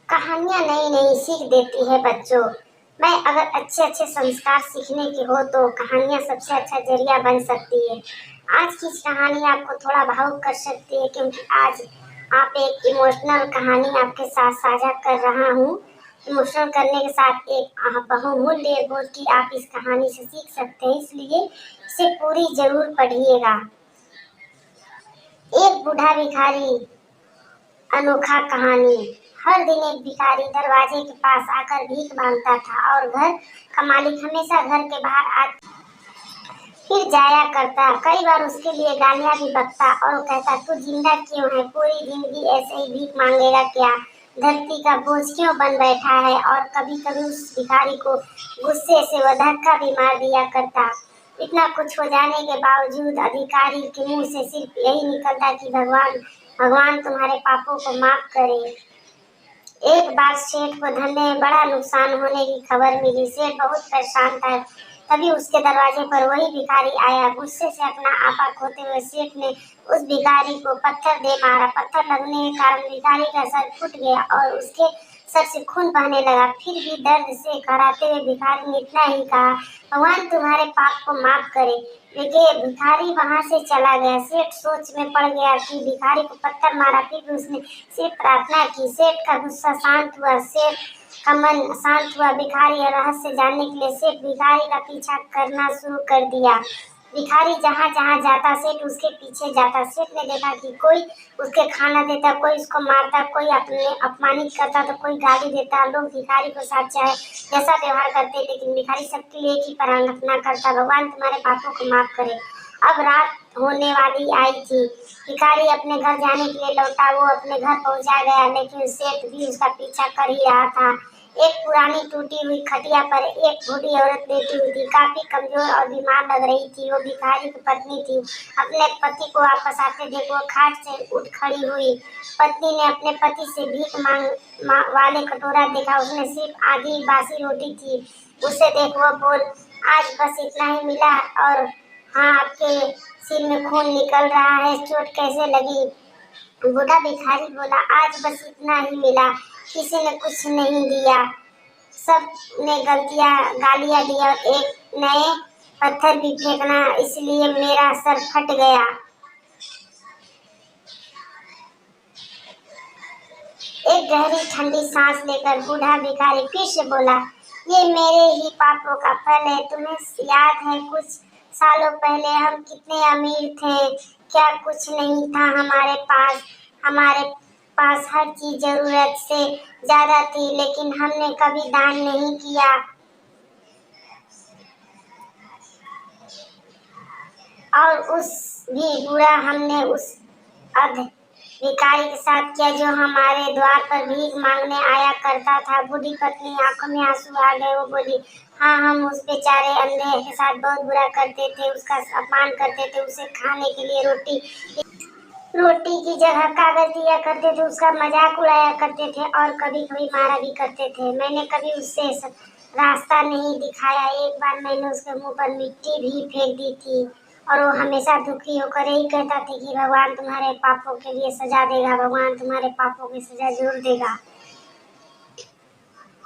कहानियाँ नई नई सीख देती है बच्चों। मैं अगर अच्छे अच्छे संस्कार सीखने की हो तो कहानियाँ सबसे अच्छा जरिया बन सकती है। आज की कहानी आपको थोड़ा भावुक कर सकती है, क्योंकि आज आप एक इमोशनल कहानी आपके साथ साझा कर रहा हूँ। इमोशनल करने के साथ एक बहुमूल्य बोध की आप इस कहानी से सीख सकते हैं, इसलिए इसे पूरी जरूर पढ़िएगा। एक बूढ़ा भिखारी। अनोखा कहानी। हर दिन एक भिखारी दरवाजे के पास आकर भीख मांगता था और घर का मालिक हमेशा घर के बाहर आ फिर जाया करता। कई बार उसके लिए गालियां भी बकता और वो कहता, तू जिंदा क्यों है? पूरी जिंदगी ऐसे ही भीख मांगेगा क्या? धरती का बोझ क्यों बन बैठा है? और कभी कभी उस भिखारी को गुस्से से वह धक्का भी मार दिया करता। इतना कुछ हो जाने के बावजूद अधिकारी के मुंह से सिर्फ यही निकलता कि भगवान भगवान तुम्हारे पापों को माफ करे। एक बार सेठ को धंधे में बड़ा नुकसान होने की खबर मिली। सेठ बहुत परेशान था। तभी उसके दरवाजे पर वही भिखारी आया। गुस्से से अपना आपा खोते हुए सेठ ने उस भिखारी को पत्थर दे मारा। पत्थर लगने के कारण भिखारी का सर फूट गया और उसके सर से खून बहने लगा। फिर भी दर्द से कराते हुए भिखारी ने इतना ही कहा, भगवान तुम्हारे पाप को माफ करे। देखिए, भिखारी वहां से चला गया। सेठ सोच में पड़ गया कि भिखारी को पत्थर मारा, फिर भी उसने सिर्फ प्रार्थना की। सेठ का गुस्सा शांत हुआ। सेठ का मन शांत हुआ। भिखारी और रहस्य जानने के लिए सेठ भिखारी का पीछा करना शुरू कर दिया। भिखारी जहाँ जहाँ जाता सेठ उसके पीछे जाता। सेठ ने देखा कि कोई उसके खाना देता, कोई उसको मारता, कोई अपने अपमानित करता तो कोई गाली देता। लोग भिखारी को साथ चाहे जैसा व्यवहार करते, लेकिन भिखारी सबके लिए एक ही प्रार्थना करता, भगवान तुम्हारे पापों को माफ करे। अब रात होने वाली आई थी। भिखारी अपने घर जाने के लिए लौटा। वो अपने घर पहुंचा गया, लेकिन सेठ भी उसका पीछा कर ही रहा था। एक पुरानी टूटी हुई खटिया पर एक बूढ़ी औरत लेटी हुई थी। काफी कमजोर और बीमार लग रही थी। वो भिखारी की पत्नी थी। अपने पति को वापस आते देख वो खाट से उठ खड़ी हुई। पत्नी ने अपने पति से भीख वाले कटोरा देखा। उसमें सिर्फ आधी बासी रोटी थी। उसे देख वो बोल, आज बस इतना ही मिला? और हाँ, आपके सिर में खून निकल रहा है, चोट कैसे लगी? बूढ़ा भिखारी बोला, आज बस इतना ही मिला, किसी ने कुछ नहीं दिया, सब ने गालियां दी और एक नए पत्थर भी फेंकना, इसलिए मेरा सर फट गया। एक गहरी ठंडी सांस लेकर बूढ़ा भिखारी फिर से बोला, ये मेरे ही पापों का फल है। तुम्हें याद है कुछ सालों पहले हम कितने अमीर थे? क्या कुछ नहीं था हमारे पास? हमारे पास हर चीज जरूरत से ज्यादा थी, लेकिन हमने कभी दान नहीं किया। और उस भी बुरा हमने उस अध भिखारी के साथ किया जो हमारे द्वार पर भीख मांगने आया करता था। बूढ़ी पत्नी आंखों में आंसू आ गए। वो बोली, हाँ, हम उस बेचारे अंधे के साथ बहुत बुरा करते थे, उसका अपमान करते थे, उसे खाने के लिए रोटी की जगह कागज दिया करते थे, उसका मजाक उड़ाया करते थे और कभी कभी मारा भी करते थे। मैंने कभी उससे रास्ता नहीं दिखाया। एक बार मैंने उसके मुंह पर मिट्टी भी फेंक दी थी और वो हमेशा दुखी होकर यही कहता था कि भगवान तुम्हारे पापों के लिए सजा देगा, भगवान तुम्हारे पापों की सजा जरूर देगा।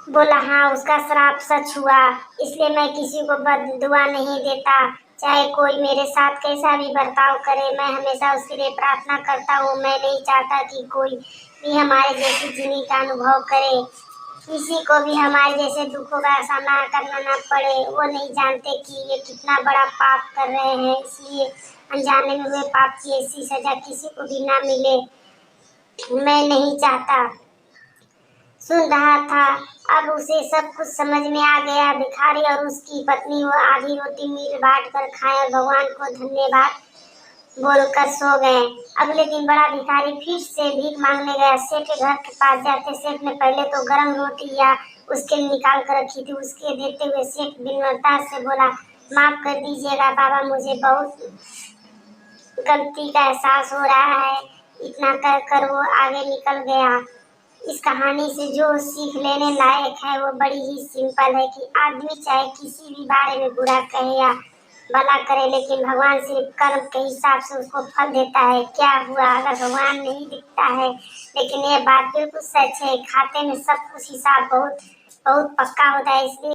बोला, हाँ, उसका श्राप सच हुआ, इसलिए मैं किसी को बददुआ नहीं देता, चाहे कोई मेरे साथ कैसा भी बर्ताव करे। मैं हमेशा उसके लिए प्रार्थना करता हूँ। मैं नहीं चाहता कि कोई भी हमारे जैसी जिंदगी का अनुभव करे, किसी को भी हमारे जैसे दुखों का सामना करना न पड़े। वो नहीं जानते कि ये कितना बड़ा पाप कर रहे हैं, इसलिए अनजाने में हुए पाप की ऐसी सजा किसी को भी ना मिले, मैं नहीं चाहता। सुन रहा था। अब उसे सब कुछ समझ में आ गया। भिखारी और उसकी पत्नी वो आधी रोटी मिल बांट कर खाए और भगवान को धन्यवाद बोलकर सो गए। अगले दिन बड़ा भिखारी फिर से भीख मांगने गया। सेठ के घर के पास जाते सेठ ने पहले तो गर्म रोटी या उसके लिए निकाल कर रखी थी। उसके देते हुए सेठ विनम्रता से बोला, माफ कर दीजिएगा बाबा, मुझे बहुत गलती का एहसास हो रहा है। इतना कहकर वो आगे निकल गया। इस कहानी से जो सीख लेने लायक है वो बड़ी ही सिंपल है कि आदमी चाहे किसी भी बारे में बुरा कहे या भला करे, लेकिन भगवान सिर्फ कर्म के हिसाब से उसको फल देता है। क्या हुआ अगर भगवान नहीं दिखता है? लेकिन ये बात बिल्कुल सच है, खाते में सब कुछ हिसाब बहुत बहुत पक्का होता है, इसलिए